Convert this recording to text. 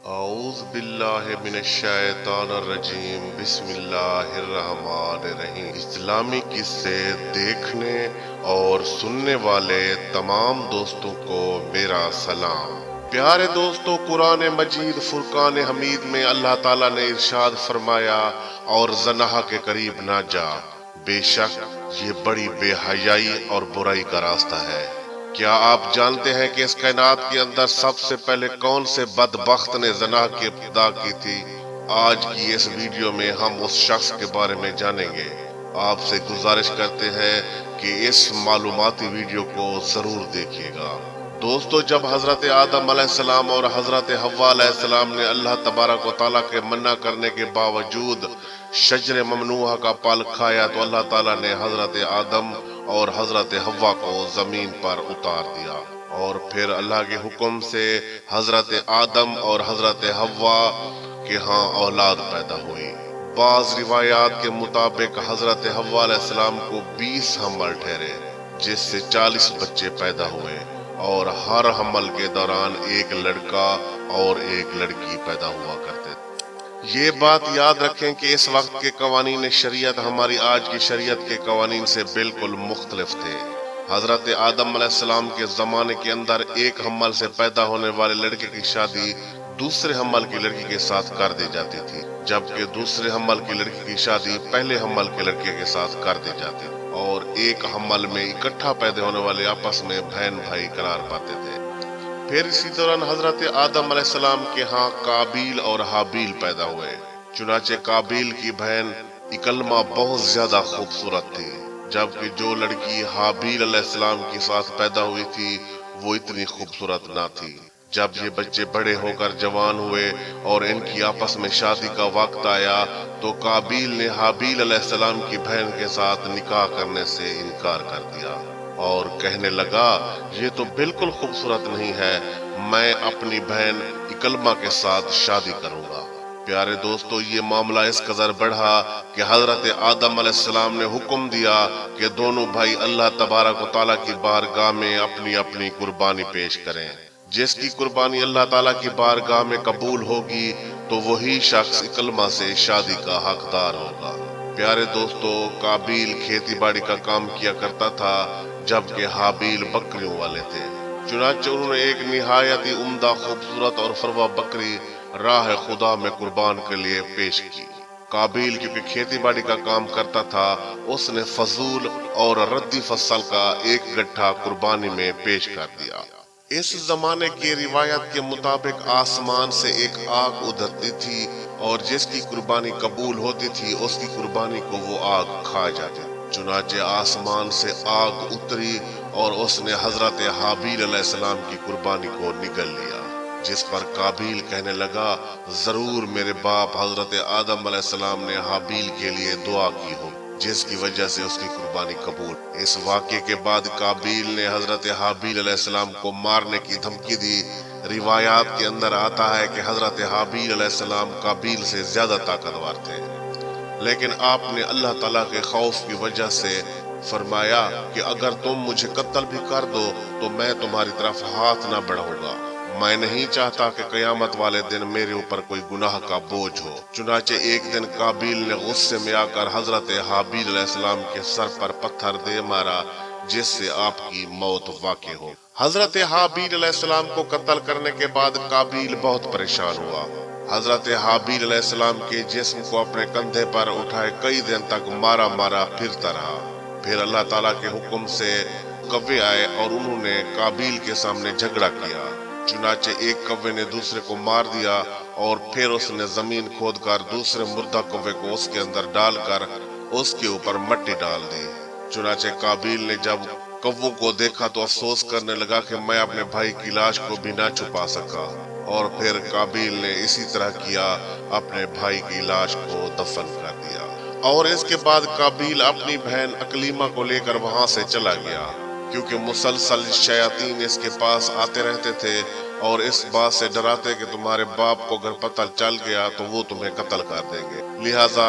اعوذ باللہ من الشیطان الرجیم بسم اللہ الرحمن الرحیم۔ اسلامی قصے دیکھنے اور سننے والے تمام دوستوں کو میرا سلام۔ پیارے دوستو، قرآن مجید فرقان حمید میں اللہ تعالیٰ نے ارشاد فرمایا، اور زنا کے قریب نہ جا، بے شک یہ بڑی بے حیائی اور برائی کا راستہ ہے۔ کیا آپ جانتے ہیں کہ اس کائنات کے اندر سب سے پہلے کون سے بدبخت نے زنا کی ابتدا کی تھی؟ آج کی اس ویڈیو میں ہم اس شخص کے بارے میں جانیں گے۔ آپ سے گزارش کرتے ہیں کہ اس معلوماتی ویڈیو کو ضرور دیکھیے گا۔ دوستو، جب حضرت آدم علیہ السلام اور حضرت حوا علیہ السلام نے اللہ تبارک و تعالیٰ کے منع کرنے کے باوجود شجر ممنوعہ کا پھل کھایا تو اللہ تعالیٰ نے حضرت آدم اور حضرت حوا کو زمین پر اتار دیا، اور پھر اللہ کے حکم سے حضرت آدم اور حضرت حوا کے ہاں اولاد پیدا ہوئی۔ بعض روایات کے مطابق حضرت حوا علیہ السلام کو 20 حمل ٹھہرے، جس سے 40 بچے پیدا ہوئے، اور ہر حمل کے دوران ایک لڑکا اور ایک لڑکی پیدا ہوا کرتے تھے۔ یہ بات یاد رکھیں کہ اس وقت کے قوانین شریعت ہماری آج کی شریعت کے قوانین سے بالکل مختلف تھے۔ حضرت آدم علیہ السلام کے زمانے کے اندر ایک حمل سے پیدا ہونے والے لڑکے کی شادی دوسرے حمل کی لڑکی کے ساتھ کر دی جاتی تھی، جبکہ دوسرے حمل کی لڑکی کی شادی پہلے حمل کے لڑکے کے ساتھ کر دی جاتی تھی، اور ایک حمل میں اکٹھا پیدا ہونے والے آپس میں بہن بھائی قرار پاتے تھے۔ پھر اسی دوران حضرت آدم علیہ السلام کے ہاں قابیل اور حابیل پیدا ہوئے۔ چنانچہ قابیل کی بہن اکلمہ بہت زیادہ خوبصورت تھی، جبکہ جو لڑکی حابیل علیہ السلام کے ساتھ پیدا ہوئی تھی وہ اتنی خوبصورت نہ تھی۔ جب یہ بچے بڑے ہو کر جوان ہوئے اور ان کی آپس میں شادی کا وقت آیا تو قابیل نے حابیل علیہ السلام کی بہن کے ساتھ نکاح کرنے سے انکار کر دیا، اور کہنے لگا، یہ تو بالکل خوبصورت نہیں ہے، میں اپنی بہن اکلمہ کے ساتھ شادی کروں گا۔ پیارے دوستو، یہ معاملہ اس قدر بڑھا کہ حضرت آدم علیہ السلام نے حکم دیا کہ دونوں بھائی اللہ تبارک و تعالیٰ کی بارگاہ میں اپنی اپنی قربانی پیش کریں۔ جس کی قربانی اللہ تعالیٰ کی بارگاہ میں قبول ہوگی تو وہی شخص اکلمہ سے شادی کا حقدار ہوگا۔ پیارے دوستو، قابیل کھیتی باڑی کا کام کیا کرتا تھا، جبکہ حابیل بکریوں والے تھے۔ چنانچہ انہوں نے ایک نہایت ہی عمدہ، خوبصورت اور فروا بکری راہ خدا میں قربان کے لیے پیش کی۔ قابیل کیونکہ کھیتی باڑی کا کام کرتا تھا، اس نے فضول اور ردی فصل کا ایک گٹھا قربانی میں پیش کر دیا۔ اس زمانے کی روایت کے مطابق آسمان سے ایک آگ اترتی تھی، اور جس کی قربانی قبول ہوتی تھی اس کی قربانی کو وہ آگ کھا جاتی تھی۔ چنانچہ آسمان سے آگ اتری اور اس نے حضرت حابیل علیہ السلام کی قربانی کو نگل لیا، جس پر قابیل کہنے لگا، ضرور میرے باپ حضرت آدم علیہ السلام نے حابیل کے لیے دعا کی ہو، جس کی وجہ سے اس کی قربانی قبول۔ اس واقعے کے بعد قابیل نے حضرت حابیل علیہ السلام کو مارنے کی دھمکی دی۔ روایات کے اندر آتا ہے کہ حضرت حابیل علیہ السلام قابیل سے زیادہ طاقتور تھے، لیکن آپ نے اللہ تعالیٰ کے خوف کی وجہ سے فرمایا کہ اگر تم مجھے قتل بھی کر دو تو میں تمہاری طرف ہاتھ نہ بڑھاؤں گا۔ میں نہیں چاہتا کہ قیامت والے دن میرے اوپر کوئی گناہ کا بوجھ ہو۔ چنانچہ ایک دن قابیل نے غصے میں آ کر حضرت حابیل علیہ السلام کے سر پر پتھر دے مارا، جس سے آپ کی موت واقع ہو۔ حضرت حابیل علیہ السلام کو قتل کرنے کے بعد قابیل بہت پریشان ہوا۔ حضرت حابیل علیہ السلام کے جسم کو اپنے کندھے پر اٹھائے کئی دن تک مارا مارا پھرتا رہا۔ پھر اللہ تعالیٰ کے حکم سے کوے آئے اور انہوں نے قابیل کے سامنے جھگڑا کیا۔ چنانچہ ایک کوے نے دوسرے کو مار دیا، اور پھر اس نے زمین کھود کر دوسرے مردہ کوے کو اس کے اندر ڈال کر اس کے اوپر مٹی ڈال دی۔ چنانچہ قابیل نے جب کووں کو دیکھا تو افسوس کرنے لگا کہ میں اپنے بھائی کی لاش کو بھی نہ چھپا سکا، اور پھر قابیل نے اسی طرح کیا، اپنے بھائی کی لاش کو دفن کر دیا۔ اور اس کے بعد قابیل اپنی بہن اکلیمہ کو لے کر وہاں سے چلا گیا، کیونکہ مسلسل شیاطین اس کے پاس آتے رہتے تھے اور اس بات سے ڈراتے کہ تمہارے باپ کو اگر پتہ چل گیا تو وہ تمہیں قتل کر دیں گے، لہٰذا